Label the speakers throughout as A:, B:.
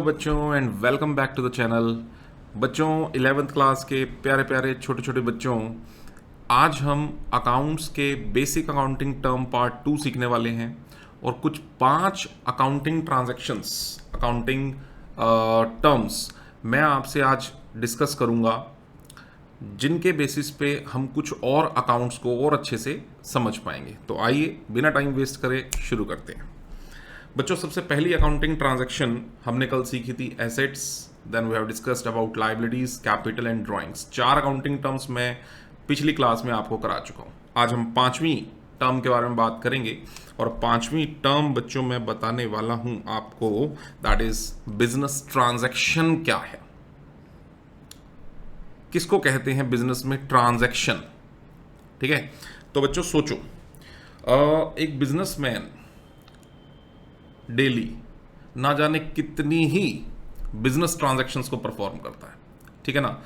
A: बच्चों and welcome back to the channel. बच्चों 11th class के प्यारे प्यारे छोटे छोटे बच्चों, आज हम अकाउंट्स के बेसिक अकाउंटिंग टर्म पार्ट 2 सीखने वाले हैं और कुछ 5 अकाउंटिंग ट्रांजैक्शंस, अकाउंटिंग टर्म्स मैं आपसे आज डिस्कस करूंगा, जिनके बेसिस पे हम कुछ और अकाउंट्स को और अच्छे से समझ पाएंगे। तो आइए बिना टाइम वेस्ट करे शुरू करते हैं। बच्चों, सबसे पहली अकाउंटिंग ट्रांजैक्शन हमने कल सीखी थी assets, then we have discussed about liabilities, capital and drawings. 4 accounting terms मैं पिछली क्लास में आपको करा चुका हूं। आज हम 5वीं टर्म के बारे में बात करेंगे और 5वीं टर्म बच्चों मैं बताने वाला हूं आपको, दैट इज बिजनेस ट्रांजैक्शन क्या है, किसको कहते हैं बिजनेस में ट्रांजैक्शन। ठीक है, तो बच्चों सोचो, एक बिजनेसमैन डेली ना जाने कितनी ही बिजनेस ट्रांजैक्शंस को परफॉर्म करता है। ठीक है ना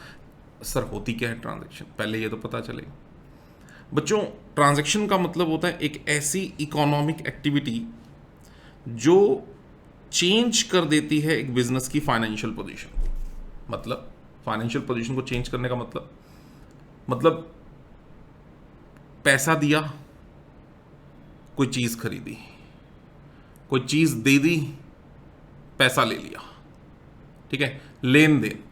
A: सर, होती क्या है ट्रांजैक्शन, पहले ये तो पता चले। बच्चों, ट्रांजैक्शन का मतलब होता है एक ऐसी इकोनॉमिक एक्टिविटी जो चेंज कर देती है एक बिजनेस की फाइनेंशियल पोजीशन को। मतलब फाइनेंशियल पोजीशन को चेंज करने का मतलब पैसा दिया, कोई चीज खरीदी, कोई चीज दे दी, पैसा ले लिया। ठीक है, लेन देन।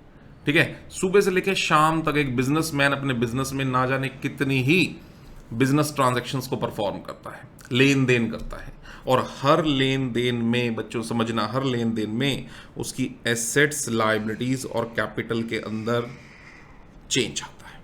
A: ठीक है, सुबह से लेकर शाम तक एक बिजनेसमैन अपने बिजनेस में ना जाने कितनी ही बिजनेस ट्रांजैक्शंस को परफॉर्म करता है, लेन देन करता है। और हर लेन देन में बच्चों समझना, हर लेन देन में उसकी एसेट्स, लायबिलिटीज और कैपिटल के अंदर चेंज आता है,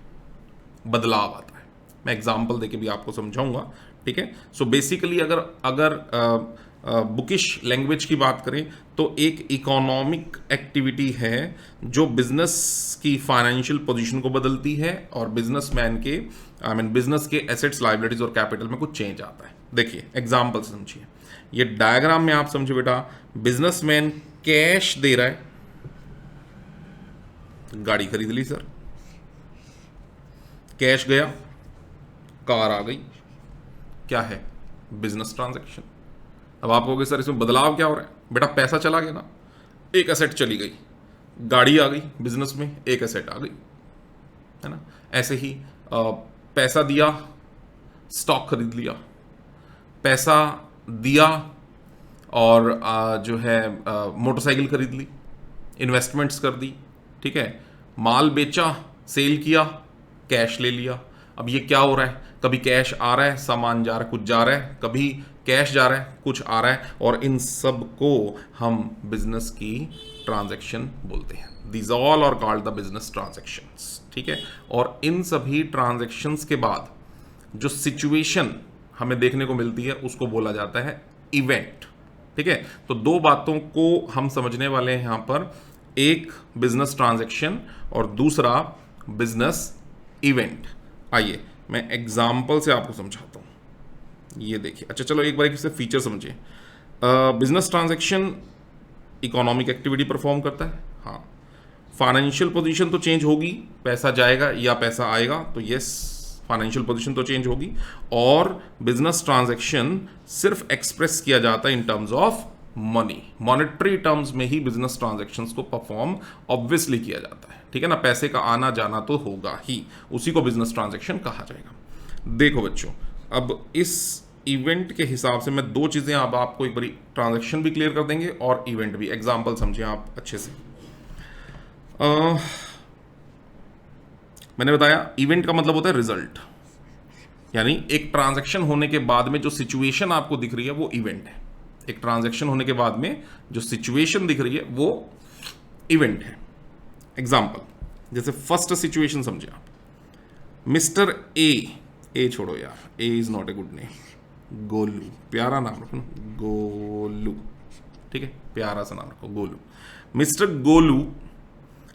A: बदलाव आता है। मैं एग्जांपल देके भी आपको समझाऊंगा। ठीक है, सो बेसिकली अगर बुकिश लैंग्वेज की बात करें तो एक इकोनॉमिक एक्टिविटी है जो बिजनेस की फाइनेंशियल पोजीशन को बदलती है और बिजनेसमैन के बिजनेस के एसेट्स, लायबिलिटीज और कैपिटल में कुछ चेंज आता है। देखिए एग्जांपल समझिए, ये डायग्राम में आप समझे बेटा, बिजनेसमैन कैश दे रहा है, गाड़ी खरीद ली सर, कैश गया, कार आ गई, क्या है, बिजनेस ट्रांजैक्शन। अब आप कहोगे सर इसमें बदलाव क्या हो रहा है, बेटा पैसा चला गया ना, एक एसेट चली गई, गाड़ी आ गई बिजनेस में, एक एसेट आ गई, है ना। ऐसे ही पैसा दिया, स्टॉक खरीद लिया, पैसा दिया और जो है मोटरसाइकिल खरीद ली, इन्वेस्टमेंट्स कर दी। ठीक है, माल बेचा, सेल किया, कैश ले लिया। अब ये क्या हो रहा है, कभी कैश आ रहा है, सामान जा रहा है, कुछ जा रहा है, कभी कैश जा रहा है, कुछ आ रहा है, और इन सब को हम बिजनेस की ट्रांजैक्शन बोलते हैं। These all are called the business transactions. ठीक है, और इन सभी ट्रांजैक्शंस के बाद जो सिचुएशन हमें देखने को मिलती है उसको बोला जाता है इवेंट। ठीक है, तो 2 बातों को हम समझने वाले हैं यहां पर, एक बिजनेस ट्रांजैक्शन और दूसरा बिजनेस इवेंट। आइए मैं एग्जाम्पल से आपको समझाता हूं। ये देखिए, अच्छा चलो एक बार इससे फीचर समझिए। Business transaction economic activity perform करता है। हाँ, फाइनेंशियल पोजीशन तो चेंज होगी, पैसा जाएगा या पैसा आएगा, तो यस फाइनेंशियल पोजीशन तो चेंज होगी। और बिजनेस ट्रांजैक्शन सिर्फ एक्सप्रेस किया जाता है in terms of money, monetary terms में ही बिजनेस ट्रांजैक्शंस को परफॉर्म ऑब्वियसली किया जाता है। ठीक है ना, पैसे का आना जाना तो होगा ही, उसी को बिजनेस ट्रांजैक्शन कहा जाएगा। देखो बच्चों, अब इस इवेंट के हिसाब से मैं 2 चीजें अब आपको एक बारी ट्रांजैक्शन भी क्लियर कर देंगे और इवेंट भी। एग्जांपल समझिए आप अच्छे से। मैंने बताया इवेंट का मतलब होता है रिजल्ट, यानी एक ट्रांजैक्शन होने के बाद में जो सिचुएशन आपको दिख रही है वो इवेंट है। एक ट्रांजैक्शन होने के बाद में जो सिचुएशन दिख रही है वो इवेंट है। एग्जांपल, जैसे फर्स्ट सिचुएशन समझिए आप, मिस्टर ए छोड़ो यार, A is not a good name, Golu, प्यारा नाम रखो ना, गोलू। ठीक है, प्यारा सा नाम रखो, Golu. Mister Golu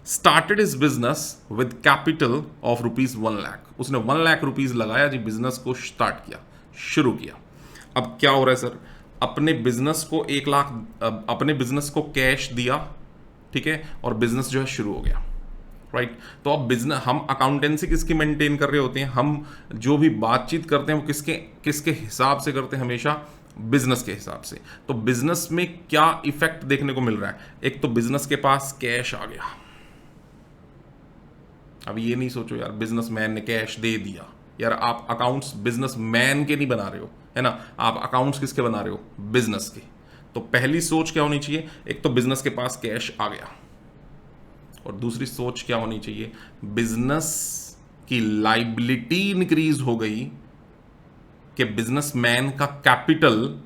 A: started is business with capital of ₹1 lakh. उसने 1 लाख रुपीज लगाया जी, बिजनेस को स्टार्ट किया, शुरू किया। अब क्या हो रहा है सर, अपने बिजनेस को 1 लाख, अपने बिजनेस को कैश दिया, ठीक है, और बिजनेस जो है शुरू हो गया। राइट, तो अब बिजनेस, हम अकाउंटेंसी किसकी मेंटेन कर रहे होते हैं, हम जो भी बातचीत करते हैं वो किसके हिसाब से करते हैं, हमेशा बिजनेस के हिसाब से। तो बिजनेस में क्या इफेक्ट देखने को मिल रहा है? एक तो बिजनेस के पास कैश आ गया। अब ये नहीं सोचो यार बिजनेसमैन ने कैश दे दिया, यार आप अकाउंट्स बिजनेसमैन के नहीं बना रहे हो, है ना, आप अकाउंट्स किसके बना रहे हो? बिजनेस के। तो पहली सोच क्या होनी चाहिए? एक तो बिजनेस के पास कैश आ गया, और दूसरी सोच क्या होनी चाहिए? बिजनेस की लाइबिलिटी इंक्रीज हो गई कि बिजनेसमैन का कैपिटल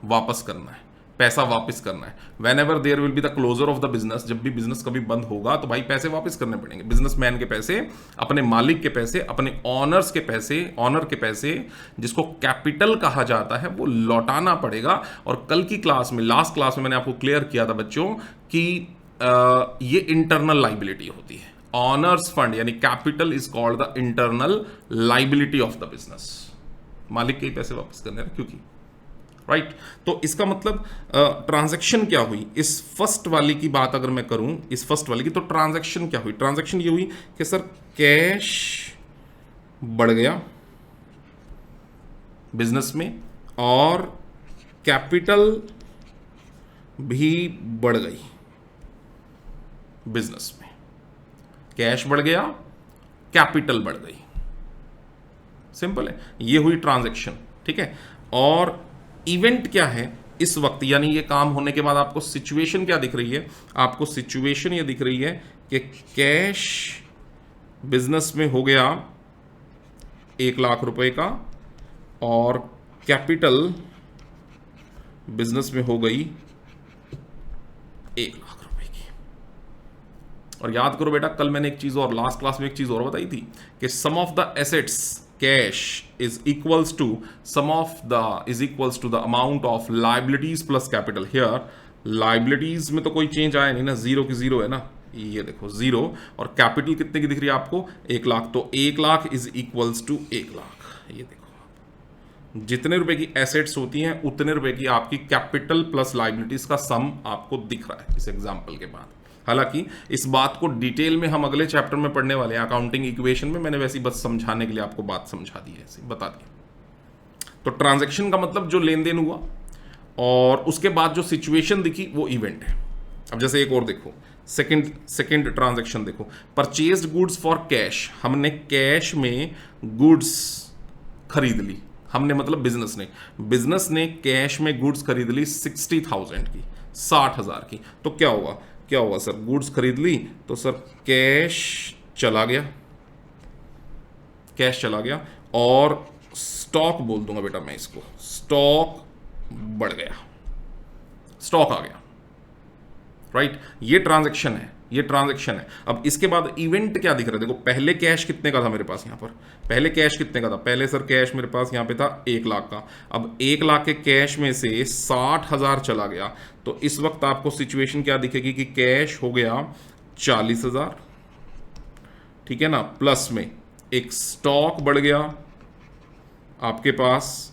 A: वापस करना है, पैसा वापस करना है। Whenever there will be the closure of the business, जब भी बिजनेस कभी बंद होगा तो भाई पैसे वापस करने पड़ेंगे। बिजनेसमैन के पैसे, अपने मालिक के पैसे, अपने ऑनर्स के पैसे, ऑनर के पैसे जिसको कैपिटल कहा जाता है, वो लौटाना पड़ेगा। और कल की क्लास में, लास्ट क्लास में मैंने आपको क्लियर किया था बच्चों कि ये इंटरनल लाइबिलिटी होती है। ऑनर्स फंड यानी capital is called the internal liability of the business. मालिक के ही पैसे वापस करने हैं क्योंकि राइट। तो इसका मतलब ट्रांजैक्शन क्या हुई? इस फर्स्ट वाली की बात अगर मैं करूं, इस फर्स्ट वाली की, तो ट्रांजैक्शन क्या हुई? ट्रांजैक्शन ये हुई कि सर कैश बढ़ गया बिजनेस में और कैपिटल भी बढ़ गई बिजनेस में। कैश बढ़ गया, कैपिटल बढ़ गई, सिंपल है। ये हुई ट्रांजैक्शन, ठीक है। और इवेंट क्या है इस वक्त, यानी ये काम होने के बाद आपको सिचुएशन क्या दिख रही है? आपको सिचुएशन ये दिख रही है कि कैश बिजनेस में हो गया 1,00,000 रुपए का और कैपिटल बिजनेस में हो गई 1,00,000 रुपए की। और याद करो बेटा, कल मैंने एक चीज और, लास्ट क्लास में एक चीज और बताई थी कि sum of the assets cash is equals to the amount of liabilities plus capital। here liabilities में तो कोई चेंज आया नहीं ना, जीरो की जीरो है ना, ये देखो जीरो। और कैपिटल कितने की दिख रही है आपको? 1,00,000। तो 1,00,000 इज इक्वल्स टू 1,00,000। ये देखो, जितने रुपए की एसेट्स होती हैं उतने रुपए की आपकी कैपिटल प्लस लाइबिलिटीज का सम आपको दिख रहा है इस एग्जाम्पल के बाद। हालांकि इस बात को डिटेल में हम अगले चैप्टर में पढ़ने वाले हैं, अकाउंटिंग इक्वेशन में। मैंने वैसी बस समझाने के लिए आपको बात समझा दी है, ऐसे बता दिया। तो ट्रांजैक्शन का मतलब जो लेन देन हुआ और उसके बाद जो सिचुएशन दिखी वो इवेंट है। अब जैसे एक और देखो, सेकंड ट्रांजैक्शन देखो, परचेज्ड गुड्स फॉर कैश। हमने कैश में गुड्स खरीद ली, हमने मतलब बिजनेस ने कैश में गुड्स खरीद ली 60,000 की, 60,000 की। तो क्या हुआ सर? गुड्स खरीद ली तो सर कैश चला गया और स्टॉक बोल दूंगा बेटा मैं इसको, स्टॉक बढ़ गया, स्टॉक आ गया, राइट। ये ट्रांजैक्शन है। अब इसके बाद इवेंट क्या दिख रहा है? देखो, पहले कैश कितने का था मेरे पास यहां पर? पहले सर कैश मेरे पास यहां पे था 1,00,000 का। अब 1,00,000 के कैश में से 60,000 चला गया, तो इस वक्त आपको सिचुएशन क्या दिखेगी कि कैश हो गया 40,000, ठीक है ना, प्लस में एक स्टॉक बढ़ गया, आपके पास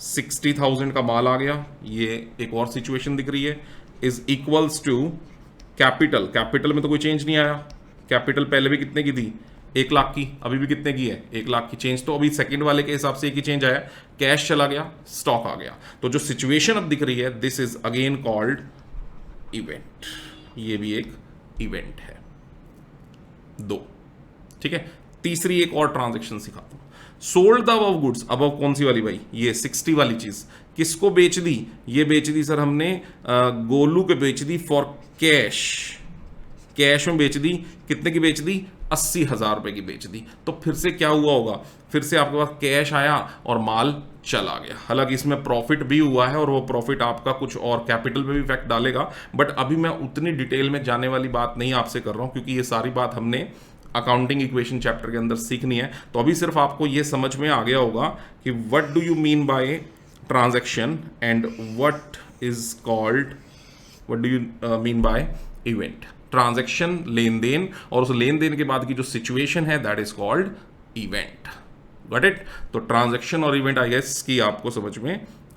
A: 60,000 का माल आ गया। ये एक और सिचुएशन दिख रही है, इज इक्वल्स टू कैपिटल में तो कोई चेंज नहीं आया। कैपिटल पहले भी कितने की थी? 1,00,000 की, अभी भी कितने की है? 1,00,000 की। चेंज तो अभी सेकंड वाले के हिसाब से एक ही चेंज आया, कैश चला गया, स्टॉक आ गया। तो जो सिचुएशन अब दिख रही है, this is again called event. ये भी एक इवेंट है। 2, ठीक है। तीसरी एक और ट्रांजैक्शन सिखाता हूं। Sold the above goods. Above कौन सी वाली भाई? ये 60 वाली चीज किसको बेच दी? ये बेच दी सर हमने गोलू के बेच दी फॉर कैश में बेच दी। कितने की बेच दी? 80,000 रुपए की बेच दी। तो फिर से क्या हुआ होगा? फिर से आपके पास कैश आया और माल चला गया। हालांकि इसमें प्रॉफिट भी हुआ है और वो प्रॉफिट आपका कुछ और कैपिटल पे भी इफेक्ट डालेगा, बट अभी मैं उतनी डिटेल में जाने वाली बात नहीं आपसे कर रहा हूं, क्योंकि ये सारी बात हमने अकाउंटिंग इक्वेशन चैप्टर के अंदर सीखनी है। तो अभी सिर्फ आपको ये समझ में आ गया होगा कि what do you mean by transaction and what do you mean by event. Transaction लेन देन, और उस लेन देन के बाद की जो सिचुएशन है that is called event. Got it? तो ट्रांजैक्शन और इवेंट आई गेस की आपको समझ में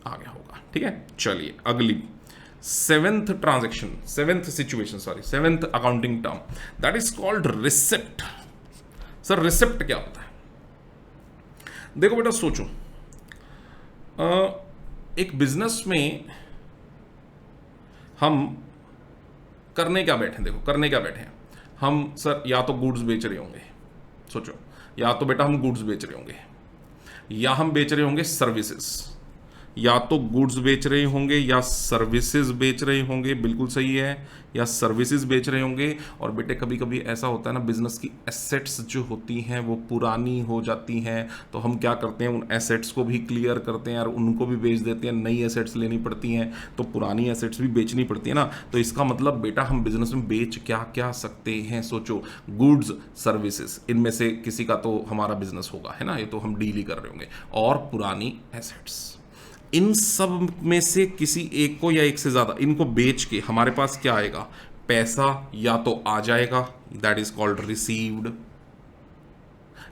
A: आ गया होगा। ठीक है, चलिए अगली seventh accounting term that is called receipt. Sir receipt क्या होता है? देखो बेटा सोचो, एक बिजनेस में हम करने क्या बैठे हैं, देखो करने क्या बैठे हैं हम सर, या तो गुड्स बेच रहे होंगे, सोचो, या तो बेटा हम गुड्स बेच रहे होंगे, या हम बेच रहे होंगे सर्विसेज, या तो गुड्स बेच रहे होंगे या सर्विसेज बेच रहे होंगे, बिल्कुल सही है, या सर्विसेज बेच रहे होंगे। और बेटे कभी कभी ऐसा होता है ना, बिजनेस की एसेट्स जो होती हैं वो पुरानी हो जाती हैं, तो हम क्या करते हैं, उन एसेट्स को भी क्लियर करते हैं और उनको भी बेच देते हैं, नई एसेट्स लेनी पड़ती हैं, तो पुरानी एसेट्स भी बेचनी पड़ती है ना। तो इसका मतलब बेटा हम बिजनेस में बेच क्या क्या सकते हैं, सोचो, गुड्स, सर्विसेज, इनमें से किसी का तो हमारा बिजनेस होगा, है ना, ये तो हम डील ही कर रहे होंगे, और पुरानी एसेट्स, इन सब में से किसी एक को या एक से ज्यादा इनको बेच के हमारे पास क्या आएगा, पैसा या तो आ जाएगा, दैट इज कॉल्ड रिसीव्ड,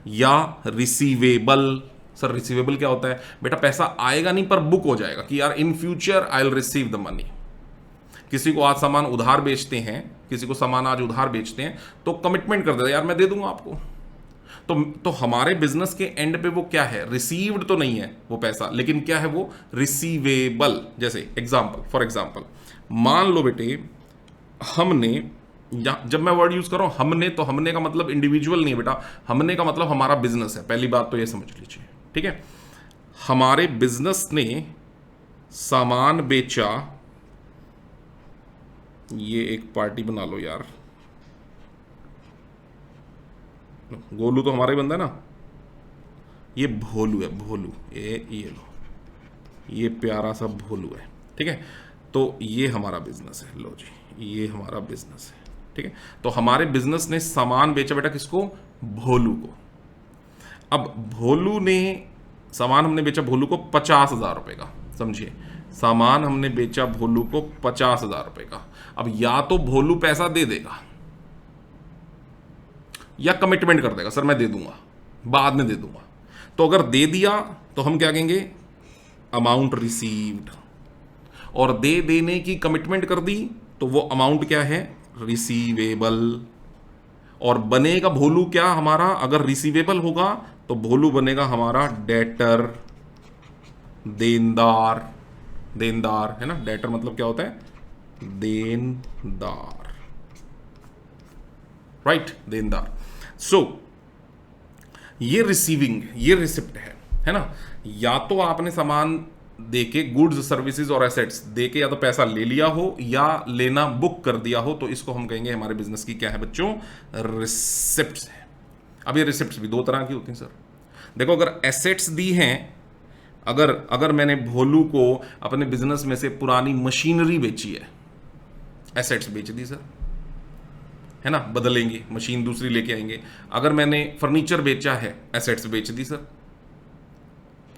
A: या रिसीवेबल। सर रिसीवेबल क्या होता है बेटा, पैसा आएगा नहीं पर बुक हो जाएगा कि यार in future I will receive the money. किसी को आज सामान उधार बेचते हैं, किसी को सामान आज उधार बेचते हैं तो कमिटमेंट कर देता है, यार मैं दे दूंगा आपको। तो हमारे बिजनेस के एंड पे वो क्या है, रिसीव्ड तो नहीं है वो पैसा, लेकिन क्या है वो रिसीवेबल। जैसे फॉर एग्जांपल मान लो बेटे, हमने, जब मैं वर्ड यूज कर रहा हूं हमने, तो हमने का मतलब इंडिविजुअल नहीं है बेटा, हमने का मतलब हमारा बिजनेस है, पहली बात तो ये समझ लीजिए, ठीक है। हमारे बिजनेस ने सामान बेचा, ये एक पार्टी बना लो यार, गोलू तो हमारा ही बंदा है ना, ये भोलू है, भोलू, ये लो, ये प्यारा सा भोलू है, ठीक है। तो ये हमारा बिजनेस है, लो जी, ये हमारा बिजनेस है, ठीक है। तो हमारे बिजनेस ने सामान बेचा बेटा किसको, भोलू को। अब भोलू ने सामान, हमने बेचा भोलू को 50,000 रुपए का, समझिए, सामान हमने बेचा भोलू को 50,000 रुपए का। अब या तो भोलू पैसा दे देगा या कमिटमेंट कर देगा, सर मैं दे दूंगा, बाद में दे दूंगा। तो अगर दे दिया तो हम क्या कहेंगे, अमाउंट रिसीव्ड, और दे देने की कमिटमेंट कर दी तो वो अमाउंट क्या है, रिसीवेबल। और बनेगा भोलू क्या हमारा, अगर रिसीवेबल होगा तो भोलू बनेगा हमारा डेटर, देनदार, देनदार है ना, डेटर मतलब क्या होता है, देनदार, राइट, देनदार। सो ये रिसीविंग, ये रिसिप्ट है ना। या तो आपने सामान देके, गुड्स सर्विसेज और एसेट्स देके, या तो पैसा ले लिया हो या लेना बुक कर दिया हो, तो इसको हम कहेंगे हमारे बिजनेस की क्या है बच्चों, रिसिप्ट्स है। अब ये रिसिप्ट्स भी दो तरह की होती हैं सर। देखो, अगर एसेट्स दी हैं, अगर मैंने भोलू को अपने बिजनेस में से पुरानी मशीनरी बेची है, एसेट्स बेच दी सर, है ना, बदलेंगे, मशीन दूसरी लेके आएंगे। अगर मैंने फर्नीचर बेचा है, एसेट्स बेच दी सर,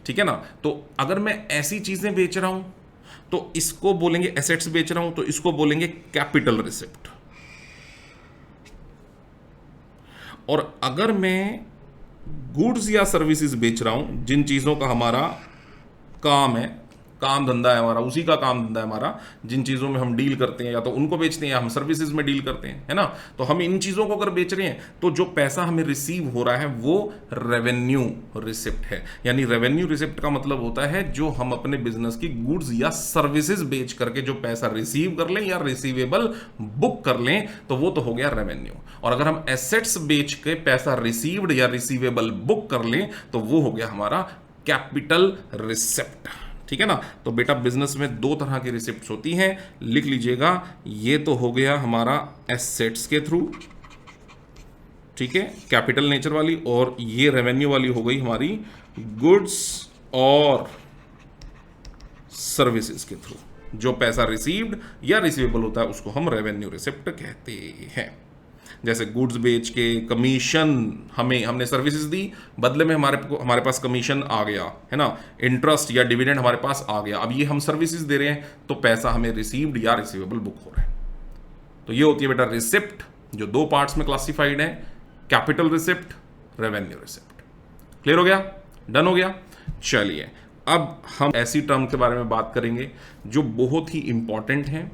A: ठीक है ना। तो अगर मैं ऐसी चीजें बेच रहा हूं तो इसको बोलेंगे, एसेट्स बेच रहा हूं तो इसको बोलेंगे कैपिटल रिसिप्ट। और अगर मैं गुड्स या सर्विसेज बेच रहा हूं, जिन चीजों का हमारा काम है, काम धंधा है हमारा, उसी का काम धंधा है हमारा, जिन चीज़ों में हम डील करते हैं, या तो उनको बेचते हैं या हम सर्विसेज में डील करते हैं, है ना। तो हम इन चीज़ों को अगर बेच रहे हैं तो जो पैसा हमें रिसीव हो रहा है वो रेवेन्यू रिसिप्ट है। यानी रेवेन्यू रिसिप्ट का मतलब होता है जो हम अपने बिजनेस की गुड्स या सर्विसेज बेच करके जो पैसा रिसीव कर लें या रिसीवेबल बुक कर लें, तो वो तो हो गया रेवेन्यू। और अगर हम एसेट्स बेच के पैसा रिसीव्ड या रिसीवेबल बुक कर लें तो वो हो गया हमारा कैपिटल रिसिप्ट, ठीक है ना। तो बेटा बिजनेस में दो तरह की रिसिप्ट्स होती हैं, लिख लीजिएगा। ये तो हो गया हमारा एसेट्स के थ्रू, ठीक है, कैपिटल नेचर वाली, और ये रेवेन्यू वाली हो गई हमारी गुड्स और सर्विसेज के थ्रू। जो पैसा रिसीव्ड या रिसीवेबल होता है उसको हम रेवेन्यू रिसिप्ट कहते हैं। जैसे गुड्स बेच के कमीशन, हमने सर्विसेज दी, बदले में हमारे पास कमीशन आ गया, है ना, इंटरेस्ट या डिविडेंड हमारे पास आ गया। अब ये हम सर्विसेज दे रहे हैं तो पैसा हमें रिसीव्ड या रिसीवेबल बुक हो रहा है। तो ये होती है बेटा रिसिप्ट, जो दो पार्ट्स में क्लासिफाइड है, capital receipt, revenue receipt. Clear हो गया, डन हो गया। चलिए अब हम ऐसी टर्म के बारे में बात करेंगे जो बहुत ही इंपॉर्टेंट है,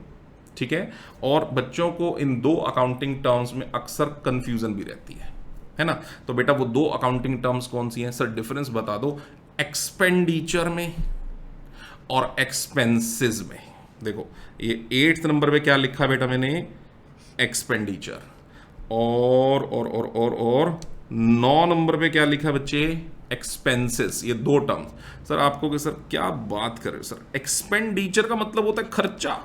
A: ठीक है, और बच्चों को इन दो अकाउंटिंग टर्म्स में अक्सर कंफ्यूजन भी रहती है ना। तो बेटा वो दो अकाउंटिंग टर्म्स कौन सी हैं, सर डिफरेंस बता दो एक्सपेंडिचर में और एक्सपेंसेस में। देखो ये 8th नंबर पे क्या लिखा बेटा मैंने, एक्सपेंडिचर, और 9 नंबर पे क्या लिखा बच्चे, एक्सपेंसेस। ये दो टर्म्स सर आपको कि सर क्या बात कर रहे हो सर, एक्सपेंडिचर का मतलब होता है खर्चा।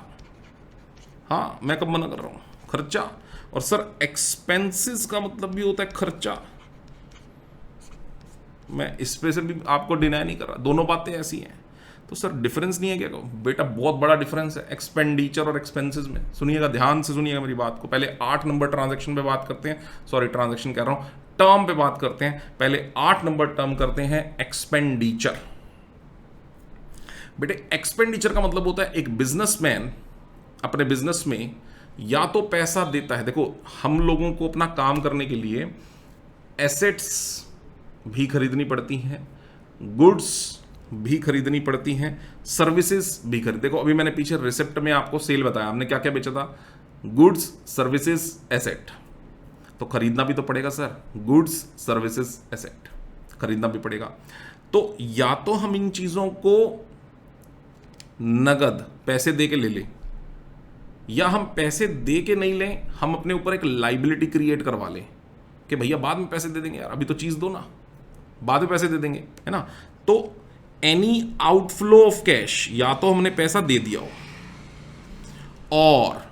A: हाँ मैं कब मना कर रहा हूं, खर्चा। और सर एक्सपेंसेस का मतलब भी होता है खर्चा। मैं इस पे से भी आपको डिनाई नहीं कर रहा, दोनों बातें ऐसी हैं। तो सर डिफरेंस नहीं है क्या बेटा, बहुत बड़ा डिफरेंस है एक्सपेंडिचर और एक्सपेंसेस में। सुनिएगा, ध्यान से सुनिएगा मेरी बात को। पहले 8 नंबर ट्रांजैक्शन पे बात करते हैं, सॉरी ट्रांजैक्शन कह रहा हूं, टर्म पे बात करते हैं। पहले 8 नंबर टर्म करते हैं एक्सपेंडिचर। बेटे एक्सपेंडिचर का मतलब होता है एक बिजनेसमैन अपने बिजनेस में या तो पैसा देता है, देखो हम लोगों को अपना काम करने के लिए एसेट्स भी खरीदनी पड़ती हैं, गुड्स भी खरीदनी पड़ती हैं, सर्विसेज भी खरीद। देखो अभी मैंने पीछे रिसिप्ट में आपको सेल बताया, हमने क्या क्या बेचा था, गुड्स सर्विसेज एसेट। तो खरीदना भी तो पड़ेगा सर, गुड्स सर्विसेज एसेट खरीदना भी पड़ेगा। तो या तो हम इन चीजों को नगद पैसे दे के ले लें, या हम पैसे दे के नहीं लें, हम अपने ऊपर एक लाइबिलिटी क्रिएट करवा लें कि भैया बाद में पैसे दे देंगे यार, अभी तो चीज दो ना, बाद में पैसे दे देंगे, है ना। तो एनी आउटफ्लो ऑफ कैश, या तो हमने पैसा दे दिया हो, और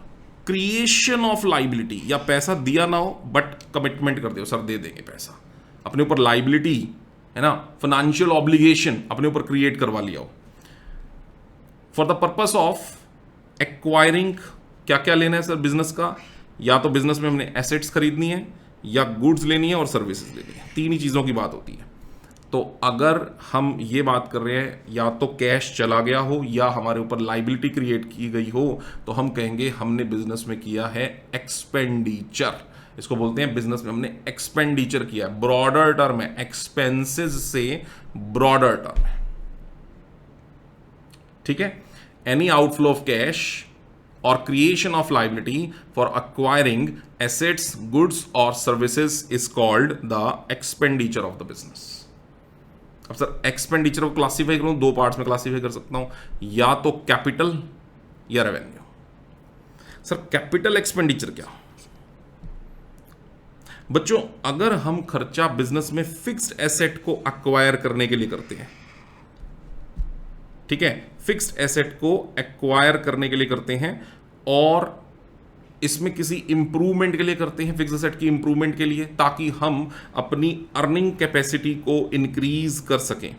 A: क्रिएशन ऑफ लाइबिलिटी, या पैसा दिया ना हो बट कमिटमेंट कर दो सर दे देंगे पैसा, अपने ऊपर लाइबिलिटी है ना, फाइनेंशियल ऑब्लिगेशन अपने ऊपर क्रिएट करवा लिया हो for the purpose of acquiring. क्या क्या लेना है सर बिजनेस का, या तो बिजनेस में हमने एसेट्स खरीदनी है, या गुड्स लेनी है, और सर्विसेज लेनी है, तीन ही चीजों की बात होती है। तो अगर हम ये बात कर रहे हैं या तो कैश चला गया हो या हमारे ऊपर लाइबिलिटी क्रिएट की गई हो, तो हम कहेंगे हमने बिजनेस में किया है एक्सपेंडिचर। इसको बोलते हैं बिजनेस में हमने एक्सपेंडिचर किया है। ब्रॉडर टर्म है, एक्सपेंसेस से ब्रॉडर टर्म है, ठीक है। एनी आउटफ्लो ऑफ कैश और creation of liability for acquiring assets, goods और services is called the expenditure of the business। अब सर एक्सपेंडिचर को क्लासीफाई करूं, दो पार्ट्स में क्लासीफाई कर सकता हूं, या तो कैपिटल या रेवेन्यू। सर कैपिटल एक्सपेंडिचर क्या बच्चों, अगर हम खर्चा बिजनेस में फिक्स्ड एसेट को एक्वायर करने के लिए करते हैं, ठीक है, फिक्स्ड एसेट को एक्वायर करने के लिए करते हैं, और इसमें किसी इंप्रूवमेंट के लिए करते हैं, फिक्स्ड एसेट की इंप्रूवमेंट के लिए, ताकि हम अपनी अर्निंग कैपेसिटी को इंक्रीज कर सकें,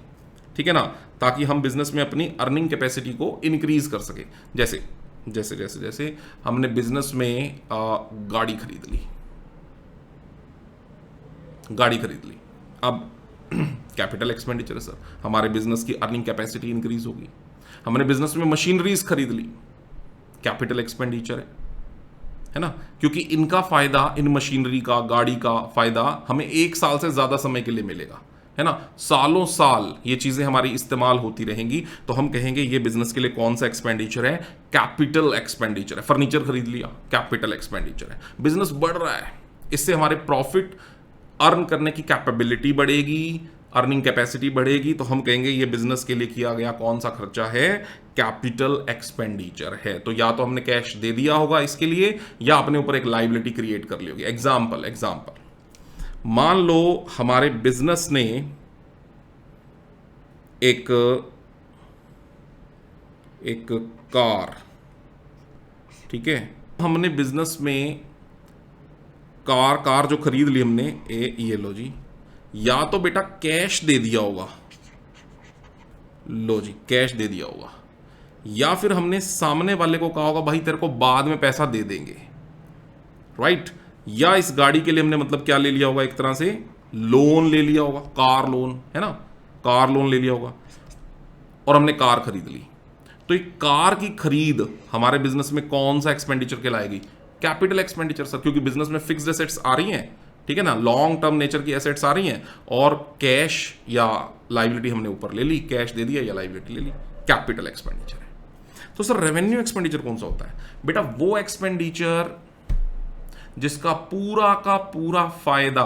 A: ठीक है ना, ताकि हम बिजनेस में अपनी अर्निंग कैपेसिटी को इंक्रीज कर सकें। जैसे जैसे जैसे जैसे हमने बिजनेस में गाड़ी खरीद ली, अब कैपिटल एक्सपेंडिचर है सर, हमारे बिजनेस की अर्निंग कैपेसिटी इंक्रीज होगी। हमने बिजनेस में मशीनरीज खरीद ली, कैपिटल एक्सपेंडिचर है ना, क्योंकि इनका फायदा, इन मशीनरी का, गाड़ी का फायदा हमें 1 साल से ज्यादा समय के लिए मिलेगा, है ना, सालों साल ये चीजें हमारी इस्तेमाल होती रहेंगी। तो हम कहेंगे ये बिजनेस के लिए कौन सा एक्सपेंडिचर है, कैपिटल एक्सपेंडिचर है। फर्नीचर खरीद लिया, कैपिटल एक्सपेंडिचर है। बिजनेस बढ़ रहा है, इससे हमारे प्रॉफिट अर्न करने की कैपेबिलिटी बढ़ेगी, अर्निंग कैपेसिटी बढ़ेगी, तो हम कहेंगे ये बिजनेस के लिए किया गया कौन सा खर्चा है, कैपिटल एक्सपेंडिचर है। तो या तो हमने कैश दे दिया होगा इसके लिए, या अपने ऊपर एक लाइबिलिटी क्रिएट कर ली होगी। एग्जाम्पल मान लो हमारे बिजनेस ने एक कार, ठीक है, हमने बिजनेस में कार जो खरीद ली हमने, ये लो जी, या तो बेटा कैश दे दिया होगा, लो जी कैश दे दिया होगा, या फिर हमने सामने वाले को कहा होगा भाई तेरे को बाद में पैसा दे देंगे, राइट। या इस गाड़ी के लिए हमने मतलब क्या ले लिया होगा, एक तरह से लोन ले लिया होगा, कार लोन, है ना, कार लोन ले लिया होगा, और हमने कार खरीद ली। तो एक कार की खरीद हमारे बिजनेस में कौन सा एक्सपेंडिचर कहलाएगी, कैपिटल एक्सपेंडिचर सर, क्योंकि बिजनेस में फिक्स्ड एसेट्स आ रही हैं, ठीक है ना, लॉन्ग टर्म नेचर की एसेट्स आ रही हैं, और कैश या लाइबिलिटी हमने ऊपर ले ली, कैश दे दिया या लाइबिलिटी ले ली, कैपिटल एक्सपेंडिचर है। तो सर रेवेन्यू एक्सपेंडिचर कौन सा होता है बेटा, वो एक्सपेंडिचर जिसका पूरा का पूरा फायदा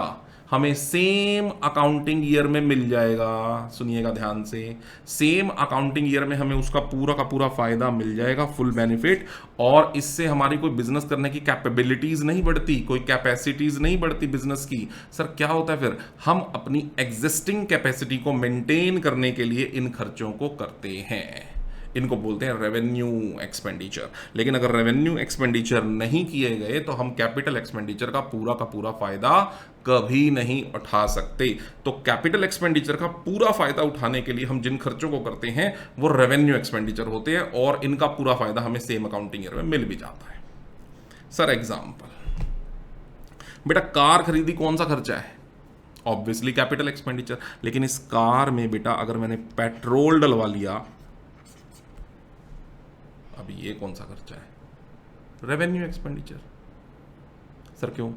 A: हमें सेम अकाउंटिंग ईयर में मिल जाएगा। सुनिएगा ध्यान से, सेम अकाउंटिंग ईयर में हमें उसका पूरा का पूरा फायदा मिल जाएगा, फुल बेनिफिट। और इससे हमारी कोई बिजनेस करने की कैपेबिलिटीज नहीं बढ़ती, कोई कैपेसिटीज नहीं बढ़ती बिजनेस की। सर क्या होता है फिर, हम अपनी एग्जिस्टिंग कैपेसिटी को मेंटेन करने के लिए इन खर्चों को करते हैं। इनको बोलते हैं रेवेन्यू एक्सपेंडिचर। लेकिन अगर रेवेन्यू एक्सपेंडिचर नहीं किए गए तो हम कैपिटल एक्सपेंडिचर का पूरा फायदा कभी नहीं उठा सकते। तो कैपिटल एक्सपेंडिचर का पूरा फायदा उठाने के लिए हम जिन खर्चों को करते हैं वो रेवेन्यू एक्सपेंडिचर होते हैं, और इनका पूरा फायदा हमें सेम अकाउंटिंग ईयर में मिल भी जाता है। सर एग्जाम्पल, बेटा कार खरीदी कौन सा खर्चा है? Obviously capital expenditure. लेकिन इस कार में बेटा अगर मैंने पेट्रोल डलवा लिया, अभी ये कौन सा खर्चा है? Revenue expenditure. सर क्यों?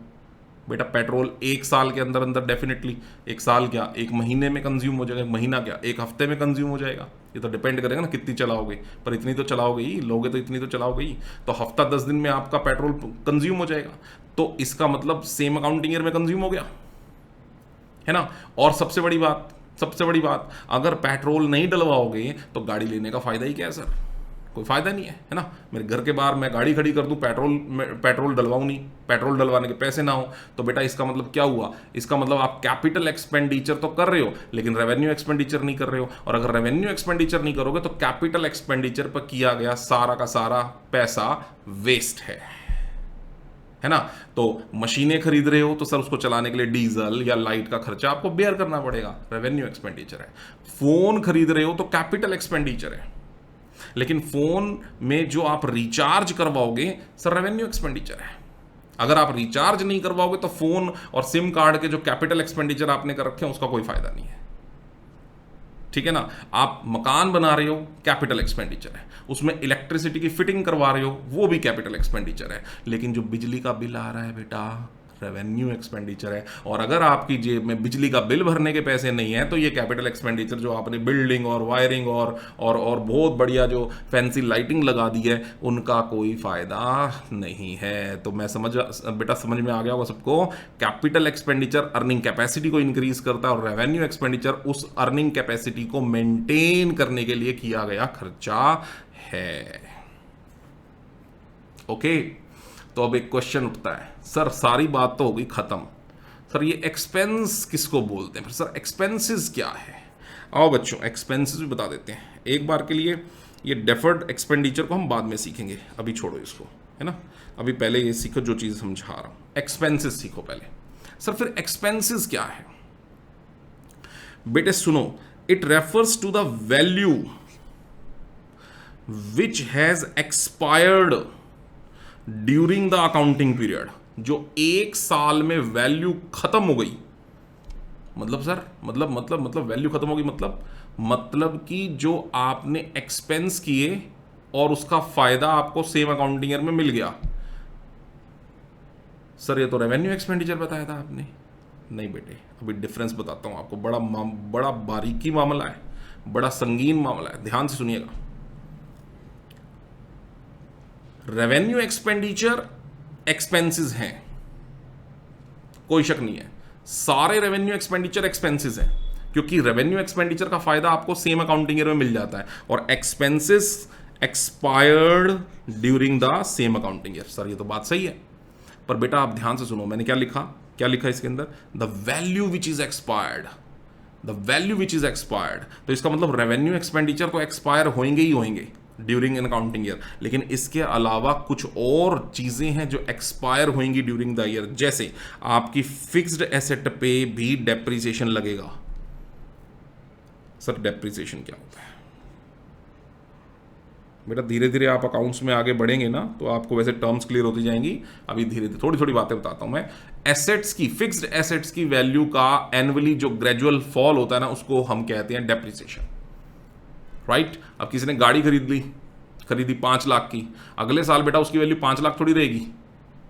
A: बेटा पेट्रोल एक साल के अंदर अंदर डेफिनेटली, एक साल क्या, एक महीने में कंज्यूम हो जाएगा, एक महीना क्या, एक हफ्ते में कंज्यूम हो जाएगा। ये तो डिपेंड करेगा ना कितनी चलाओगे, पर इतनी तो चलाओगे ही, लोगे तो इतनी तो चलाओगे ही। तो हफ्ता 10 दिन में आपका पेट्रोल कंज्यूम हो जाएगा, तो इसका मतलब सेम अकाउंटिंग ईयर में कंज्यूम हो गया, है ना। और सबसे बड़ी बात, अगर पेट्रोल नहीं डलवाओगे तो गाड़ी लेने का फायदा ही क्या है सर? कोई फायदा नहीं है ना। मेरे घर के बाहर मैं गाड़ी खड़ी कर दूं, पेट्रोल डलवाऊं नहीं, पेट्रोल डलवाने के पैसे ना हो, तो बेटा इसका मतलब क्या हुआ? इसका मतलब आप कैपिटल एक्सपेंडिचर तो कर रहे हो लेकिन रेवेन्यू एक्सपेंडिचर नहीं कर रहे हो। और अगर रेवेन्यू एक्सपेंडिचर नहीं करोगे तो कैपिटल एक्सपेंडिचर पर किया गया सारा का सारा पैसा वेस्ट है ना। तो मशीनें खरीद रहे हो तो सर उसको चलाने के लिए डीजल या लाइट का खर्चा आपको बेयर करना पड़ेगा, रेवेन्यू एक्सपेंडिचर है। फोन खरीद रहे हो तो कैपिटल एक्सपेंडिचर है, लेकिन फोन में जो आप रिचार्ज करवाओगे सर रेवेन्यू एक्सपेंडिचर है। अगर आप रिचार्ज नहीं करवाओगे तो फोन और सिम कार्ड के जो कैपिटल एक्सपेंडिचर आपने कर रखे हैं उसका कोई फायदा नहीं है, ठीक है ना। आप मकान बना रहे हो, कैपिटल एक्सपेंडिचर है, उसमें इलेक्ट्रिसिटी की फिटिंग करवा रहे हो, वो भी कैपिटल एक्सपेंडिचर है। लेकिन जो बिजली का बिल आ रहा है बेटा, रेवेन्यू एक्सपेंडिचर है। और अगर आपकी जेब में बिजली का बिल भरने के पैसे नहीं है तो ये कैपिटल एक्सपेंडिचर जो आपने बिल्डिंग और वायरिंग और बहुत बढ़िया जो फैंसी लाइटिंग लगा दी है उनका कोई फायदा नहीं है। तो मैं बेटा समझ में आ गया होगा सबको। कैपिटल एक्सपेंडिचर अर्निंग कैपेसिटी को इंक्रीज करता है और रेवेन्यू एक्सपेंडिचर उस अर्निंग कैपेसिटी को मेंटेन करने के लिए किया गया खर्चा है। ओके, तो अब एक क्वेश्चन उठता है, सर सारी बात तो हो गई खत्म, सर ये एक्सपेंस किसको बोलते हैं? फिर सर एक्सपेंसेस क्या है? आओ बच्चों एक्सपेंसेस भी बता देते हैं एक बार के लिए। ये डेफर्ड एक्सपेंडिचर को हम बाद में सीखेंगे, अभी छोड़ो इसको, है ना। अभी पहले ये सीखो जो चीज़ समझा रहा हूं, एक्सपेंसेस सीखो पहले। सर फिर एक्सपेंसेस क्या है? बेटे सुनो, it refers to the value which has expired during the accounting period. जो एक साल में वैल्यू खत्म हो गई, मतलब सर मतलब वैल्यू खत्म हो गई, मतलब कि जो आपने एक्सपेंस किए और उसका फायदा आपको सेम अकाउंटिंग ईयर में मिल गया। सर ये तो रेवेन्यू एक्सपेंडिचर बताया था आपने। नहीं बेटे, अभी डिफरेंस बताता हूं आपको। बड़ा बारीकी मामला है, बड़ा संगीन मामला है, ध्यान से सुनिएगा। रेवेन्यू एक्सपेंडिचर एक्सपेंसेस हैं, कोई शक नहीं है, सारे रेवेन्यू एक्सपेंडिचर एक्सपेंसेस हैं, क्योंकि रेवेन्यू एक्सपेंडिचर का फायदा आपको सेम अकाउंटिंग ईयर में मिल जाता है और expenses expired during the same accounting year. Sir ये तो बात सही है, पर बेटा आप ध्यान से सुनो, मैंने क्या लिखा इसके अंदर, the value which is expired, the value which is expired. तो इसका मतलब रेवेन्यू एक्सपेंडिचर तो एक्सपायर होंगे ही होंगे ड्यूरिंग एन अकाउंटिंग ईयर, लेकिन इसके अलावा कुछ और चीजें हैं जो एक्सपायर होंगी ड्यूरिंग द ईयर। जैसे आपकी फिक्स्ड एसेट पे भी डेप्रिसिएशन लगेगा। सर डेप्रिसिएशन क्या होता है? बेटा धीरे धीरे आप अकाउंट्स में आगे बढ़ेंगे ना तो आपको वैसे टर्म्स क्लियर होती जाएंगी। अभी धीरे धीरे थोड़ी थोड़ी बातें बताता हूं मैं। एसेट्स की, फिक्स्ड एसेट्स की वैल्यू का एनुअली जो ग्रेजुअल फॉल होता है ना, उसको हम कहते हैं डेप्रिसिएशन, राइट। अब किसी ने गाड़ी खरीदी 5 लाख की, अगले साल बेटा उसकी वैल्यू 5 लाख थोड़ी रहेगी,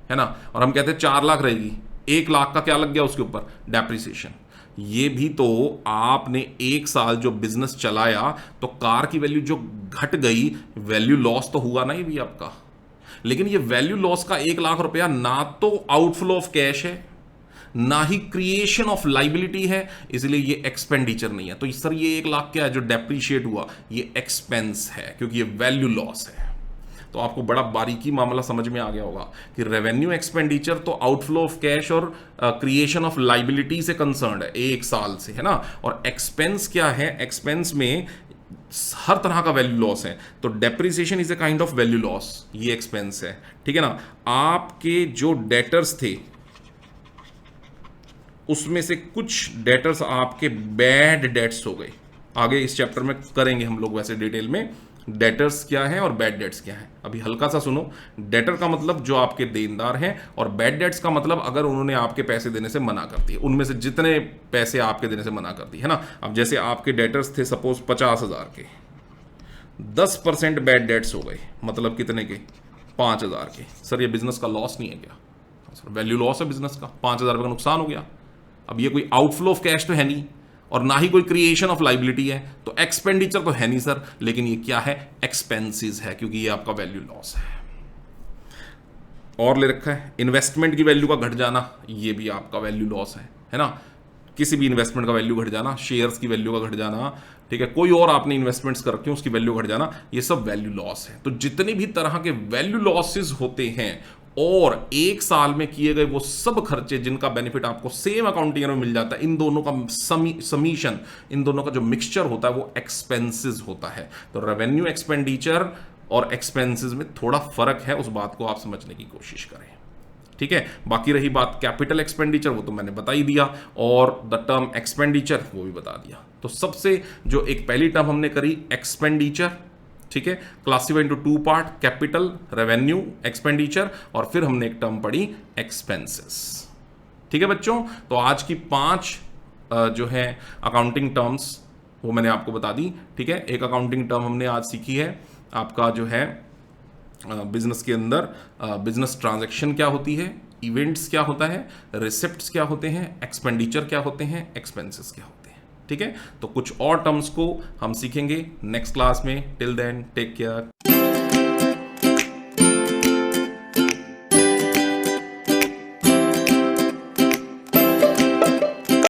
A: है ना, और हम कहते हैं 4 लाख रहेगी। 1 लाख का क्या लग गया उसके ऊपर? डेप्रिसिएशन। ये भी तो आपने 1 साल जो बिजनेस चलाया तो कार की वैल्यू जो घट गई, वैल्यू लॉस तो हुआ ना ये भी आपका। लेकिन ये वैल्यू लॉस का 1 लाख रुपया ना तो आउटफ्लो ऑफ कैश है, ना ही क्रिएशन ऑफ लाइबिलिटी है, इसलिए ये एक्सपेंडिचर नहीं है। तो सर ये 1 लाख क्या है जो डेप्रीशिएट हुआ, ये एक्सपेंस है क्योंकि ये वैल्यू लॉस है। तो आपको बड़ा बारीकी मामला समझ में आ गया होगा कि रेवेन्यू एक्सपेंडिचर तो आउटफ्लो ऑफ कैश और क्रिएशन ऑफ लाइबिलिटी से कंसर्न्ड है 1 साल से, है ना। और एक्सपेंस क्या है, एक्सपेंस में हर तरह का वैल्यू लॉस है। तो depreciation is a kind of value loss, ये एक्सपेंस है, ठीक है ना। आपके जो डेटर्स थे उसमें से कुछ डेटर्स आपके बैड डेट्स हो गए। आगे इस चैप्टर में करेंगे हम लोग वैसे डिटेल में डेटर्स क्या है और बैड डेट्स क्या है। अभी हल्का सा सुनो, डेटर का मतलब जो आपके देनदार हैं, और बैड डेट्स का मतलब अगर उन्होंने आपके पैसे देने से मना कर दिए, उनमें से जितने पैसे आपके देने से मना कर दिए, है ना। अब जैसे आपके डेटर्स थे सपोज 50,000 के, 10% बैड डेट्स हो गए, मतलब कितने के, 5,000 के। सर ये बिजनेस का लॉस नहीं है क्या? सर वैल्यू लॉस है बिजनेस का, 5,000 रुपये का नुकसान हो गया। अब ये कोई आउटफ्लो ऑफ कैश तो है नहीं और ना ही कोई क्रिएशन ऑफ लाइबिलिटी है, तो एक्सपेंडिचर तो है नहीं सर, लेकिन ये क्या है, एक्सपेंसेस है, क्योंकि ये आपका वैल्यू लॉस है। और ले रखा है इन्वेस्टमेंट की वैल्यू का घट जाना, ये भी आपका वैल्यू लॉस है ना। किसी भी इन्वेस्टमेंट का वैल्यू घट जाना, शेयर्स की वैल्यू का घट जाना, ठीक है, कोई और आपने इन्वेस्टमेंट्स कर रखे हो उसकी वैल्यू घट जाना, ये सब वैल्यू लॉस है। तो जितने भी तरह के वैल्यू लॉसेस होते हैं और 1 साल में किए गए वो सब खर्चे जिनका बेनिफिट आपको सेम अकाउंटिंग में मिल जाता है, इन दोनों का समीशन, इन दोनों का जो मिक्सचर होता है वो एक्सपेंसेस होता है। तो रेवेन्यू एक्सपेंडिचर और एक्सपेंसेस में थोड़ा फर्क है, उस बात को आप समझने की कोशिश करें, ठीक है। बाकी रही बात कैपिटल एक्सपेंडिचर, वो तो मैंने बता ही दिया, और द टर्म एक्सपेंडिचर वो भी बता दिया। तो सबसे जो एक पहली टर्म हमने करी एक्सपेंडिचर, ठीक है, classified into 2 part, capital, revenue, expenditure, और फिर हमने एक टर्म पढ़ी एक्सपेंसेस, ठीक है बच्चों। तो आज की 5 जो है अकाउंटिंग टर्म्स वो मैंने आपको बता दी, ठीक है। एक अकाउंटिंग टर्म हमने आज सीखी है आपका जो है बिजनेस के अंदर बिजनेस ट्रांजैक्शन क्या होती है, इवेंट्स क्या होता है, रिसिप्ट्स क्या होते हैं, एक्सपेंडिचर क्या होते हैं, एक्सपेंसेस क्या होते हैं, ठीक है। तो कुछ और टर्म्स को हम सीखेंगे नेक्स्ट क्लास में। Till then take care.